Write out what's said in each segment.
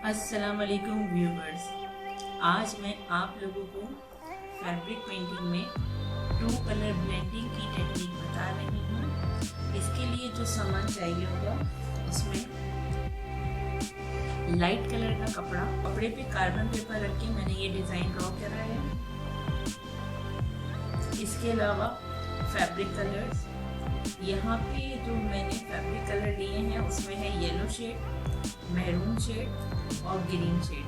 अस्सलाम वालेकुम व्यूवर्स। आज मैं आप लोगों को फैब्रिक पेंटिंग में टू कलर ब्लेंडिंग की टेक्निक बता रही हूँ। इसके लिए जो सामान चाहिए होगा उसमें लाइट कलर का कपड़े पे कार्बन पेपर रख के मैंने ये डिज़ाइन ड्रॉ करा है। इसके अलावा फैब्रिक कलर्स, यहाँ पे जो मैंने फैब्रिक कलर लिए हैं उसमें है येलो शेड, मैरून शेड और ग्रीन शेड।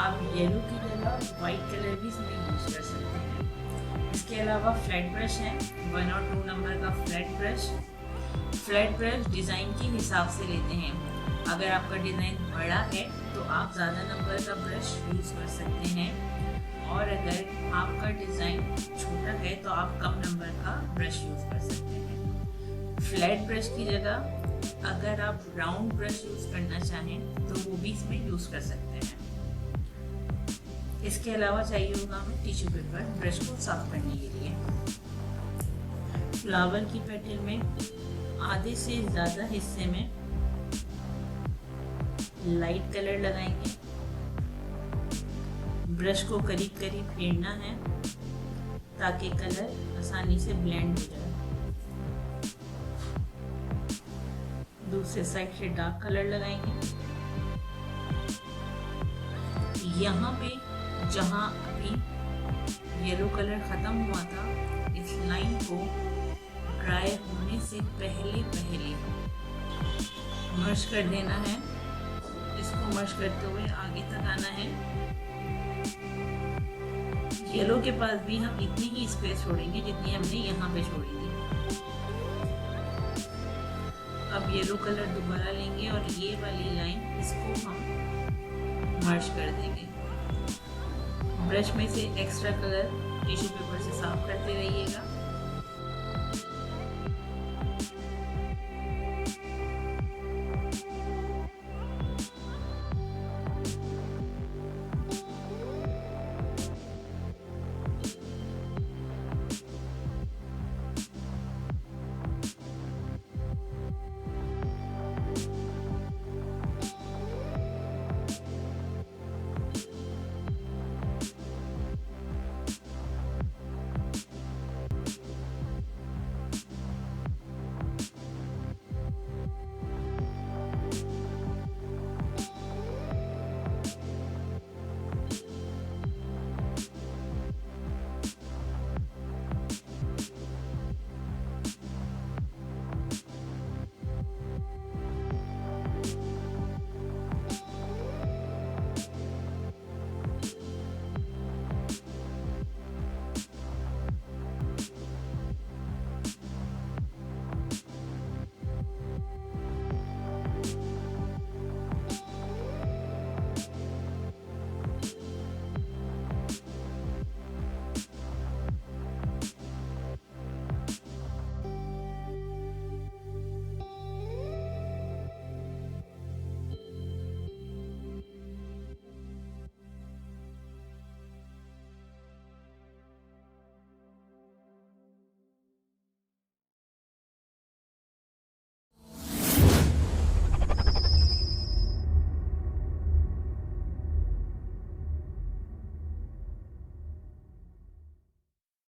आप येलो की जगह वाइट कलर भी इसमें यूज कर सकते हैं। इसके अलावा फ्लैट ब्रश है, 1 और 2 नंबर का flat brush. Flat brush design के हिसाब से लेते हैं। अगर आपका डिज़ाइन बड़ा है तो आप ज़्यादा नंबर का ब्रश यूज़ कर सकते हैं, और अगर आपका डिज़ाइन छोटा है तो आप कम नंबर का ब्रश यूज़ कर सकते हैं। फ्लैट ब्रश की जगह अगर आप राउंड ब्रश यूज़ करना चाहें तो वो भी इसमें यूज़ कर सकते हैं। इसके अलावा चाहिए होगा हमें टिश्यू पेपर ब्रश को साफ करने के लिए। फ्लावर की पेटल में आधे से ज़्यादा हिस्से में लाइट कलर लगाएंगे। ब्रश को करीब करीब फेरना है ताकि कलर आसानी से ब्लेंड हो जाए। दूसरे साइड से डार्क कलर लगाएंगे। यहाँ पे जहाँ अभी येलो कलर ख़त्म हुआ था, इस लाइन को ड्राई होने से पहले मर्ज कर देना है। इसको मर्ज करते हुए आगे तक आना है। येलो के पास भी हम इतनी ही स्पेस छोड़ेंगे जितनी हमने यहाँ पे छोड़ी थी। अब येलो कलर दोबारा लेंगे और ये वाली लाइन इसको हम मर्ज कर देंगे। ब्रश में से एक्स्ट्रा कलर